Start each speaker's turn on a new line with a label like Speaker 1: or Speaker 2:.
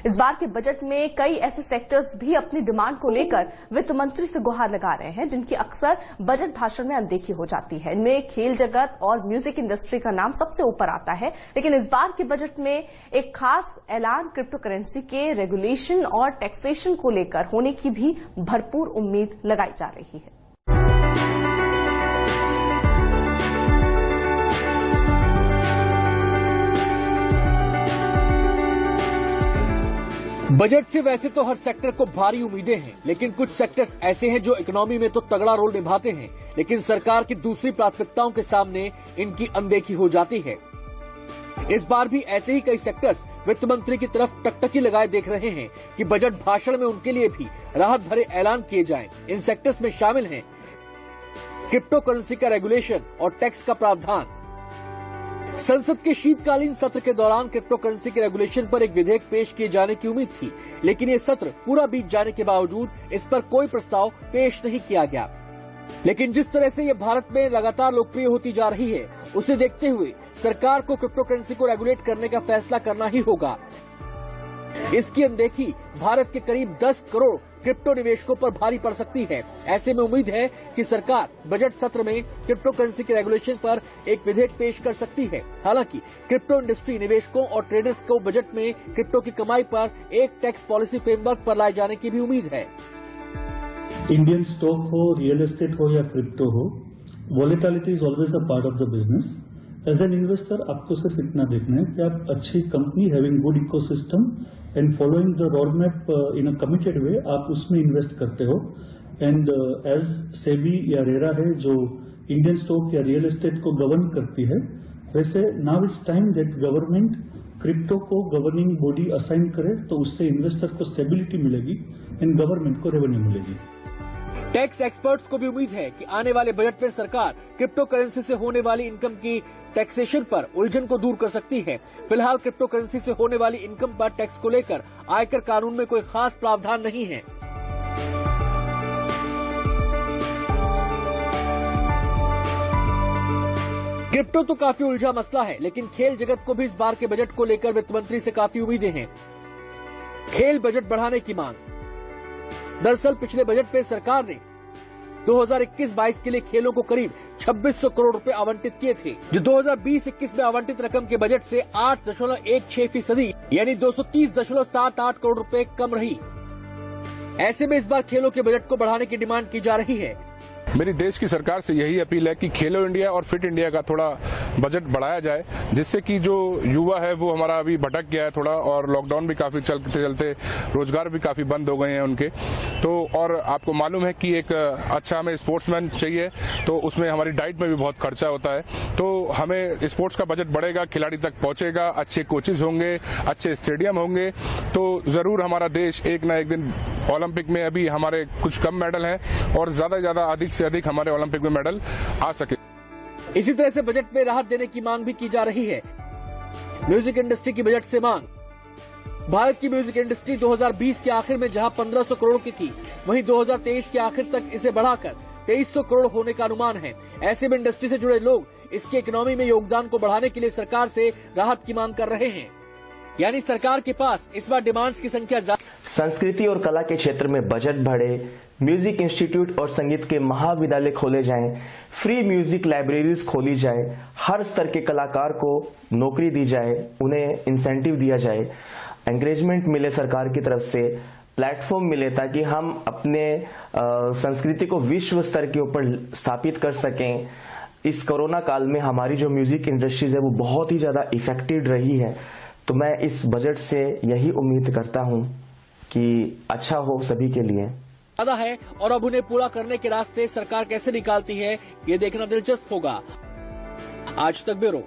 Speaker 1: इस बार के बजट में कई ऐसे सेक्टर्स भी अपनी डिमांड को लेकर वित्त मंत्री से गुहार लगा रहे हैं, जिनकी अक्सर बजट भाषण में अनदेखी हो जाती है। इनमें खेल जगत और म्यूजिक इंडस्ट्री का नाम सबसे ऊपर आता है, लेकिन इस बार के बजट में एक खास ऐलान क्रिप्टो करेंसी के रेगुलेशन और टैक्सेशन को लेकर होने की भी भरपूर उम्मीद लगाई जा रही है।
Speaker 2: बजट से वैसे तो हर सेक्टर को भारी उम्मीदें हैं, लेकिन कुछ सेक्टर्स ऐसे हैं जो इकोनॉमी में तो तगड़ा रोल निभाते हैं, लेकिन सरकार की दूसरी प्राथमिकताओं के सामने इनकी अनदेखी हो जाती है। इस बार भी ऐसे ही कई सेक्टर्स वित्त मंत्री की तरफ टकटकी लगाए देख रहे हैं कि बजट भाषण में उनके लिए भी राहत भरे ऐलान किए जाएं। इन सेक्टर्स में शामिल हैं क्रिप्टो करेंसी का रेगुलेशन और टैक्स का प्रावधान। संसद के शीतकालीन सत्र के दौरान क्रिप्टो करेंसी के रेगुलेशन पर एक विधेयक पेश किए जाने की उम्मीद थी, लेकिन ये सत्र पूरा बीत जाने के बावजूद इस पर कोई प्रस्ताव पेश नहीं किया गया। लेकिन जिस तरह से ये भारत में लगातार लोकप्रिय होती जा रही है, उसे देखते हुए सरकार को क्रिप्टो करेंसी को रेगुलेट करने का फैसला करना ही होगा। इसकी अनदेखी भारत के करीब 10 करोड़ क्रिप्टो निवेशकों पर भारी पड़ सकती है। ऐसे में उम्मीद है कि सरकार बजट सत्र में क्रिप्टो करेंसी के रेगुलेशन पर एक विधेयक पेश कर सकती है। हालांकि क्रिप्टो इंडस्ट्री निवेशकों और ट्रेडर्स को बजट में क्रिप्टो की कमाई पर एक टैक्स पॉलिसी फ्रेमवर्क पर लाए जाने की भी उम्मीद है।
Speaker 3: इंडियन स्टॉक हो, रियल एस्टेट हो या क्रिप्टो हो, volatility is always a part of the business. As an investor आपको सिर्फ इतना देखना है कि आप अच्छी company having good ecosystem and following the road map in a committed way आप उसमें इन्वेस्ट करते हो। एंड एज सेबी या रेरा है जो इंडियन स्टॉक या रियल एस्टेट को गवर्न करती है, वैसे now it's time that government crypto को गवर्निंग बॉडी असाइन करे, तो उससे इन्वेस्टर को स्टेबिलिटी मिलेगी एंड गवर्नमेंट को रेवेन्यू मिलेगी।
Speaker 2: टैक्स एक्सपर्ट्स को भी उम्मीद है कि आने वाले बजट में सरकार क्रिप्टो करेंसी से होने वाली इनकम की टैक्सेशन पर उलझन को दूर कर सकती है। फिलहाल क्रिप्टो करेंसी से होने वाली इनकम पर टैक्स को लेकर आयकर कानून में कोई खास प्रावधान नहीं है। क्रिप्टो तो काफी उलझा मसला है, लेकिन खेल जगत को भी इस बार के बजट को लेकर वित्त मंत्री से काफी उम्मीदें हैं। खेल बजट बढ़ाने की मांग। दरअसल पिछले बजट में सरकार ने 2021-22 के लिए खेलों को करीब 2600 करोड़ रुपए आवंटित किए थे, जो 2020-21 में आवंटित रकम के बजट से 8.16% यानी 230.78 करोड़ रुपए कम रही। ऐसे में इस बार खेलों के बजट को बढ़ाने की डिमांड की जा रही है।
Speaker 4: मेरी देश की सरकार से यही अपील है कि खेलो इंडिया और फिट इंडिया का थोड़ा बजट बढ़ाया जाए, जिससे कि जो युवा है वो हमारा अभी भटक गया है थोड़ा, और लॉकडाउन भी काफी चलते चलते रोजगार भी काफी बंद हो गए हैं उनके। तो और आपको मालूम है कि एक अच्छा हमें स्पोर्ट्समैन चाहिए, तो उसमें हमारी डाइट में भी बहुत खर्चा होता है। तो हमें स्पोर्ट्स का बजट बढ़ेगा, खिलाड़ी तक पहुंचेगा, अच्छे कोचेज होंगे, अच्छे स्टेडियम होंगे, तो जरूर हमारा देश एक न एक दिन ओलंपिक में, अभी हमारे कुछ कम मेडल हैं और ज्यादा से ज्यादा अधिक से अधिक हमारे ओलंपिक में मेडल आ सके।
Speaker 2: इसी तरह से बजट में राहत देने की मांग भी की जा रही है। म्यूजिक इंडस्ट्री की बजट से मांग। भारत की म्यूजिक इंडस्ट्री 2020 के आखिर में जहां 1500 करोड़ की थी, वहीं 2023 के आखिर तक इसे बढ़ाकर 2300 करोड़ होने का अनुमान है। ऐसे में इंडस्ट्री से जुड़े लोग इसके इकोनॉमी में योगदान को बढ़ाने के लिए सरकार से राहत की मांग कर रहे हैं। यानी सरकार के पास इस बार डिमांड्स की संख्या।
Speaker 5: संस्कृति और कला के क्षेत्र में बजट बढ़े, म्यूजिक इंस्टीट्यूट और संगीत के महाविद्यालय खोले जाएं, फ्री म्यूजिक लाइब्रेरीज खोली जाए, हर स्तर के कलाकार को नौकरी दी जाए, उन्हें इंसेंटिव दिया जाए, एंकरेजमेंट मिले सरकार की तरफ से, प्लेटफॉर्म मिले ताकि हम अपने संस्कृति को विश्व स्तर के ऊपर स्थापित कर सकें। इस कोरोना काल में हमारी जो म्यूजिक इंडस्ट्रीज है वो बहुत ही ज्यादा इफेक्टेड रही है, तो मैं इस बजट से यही उम्मीद करता हूं कि अच्छा हो सभी के लिए।
Speaker 2: ज्यादा है और अब उन्हें पूरा करने के रास्ते सरकार कैसे निकालती है, ये देखना दिलचस्प होगा। आज तक ब्यूरो।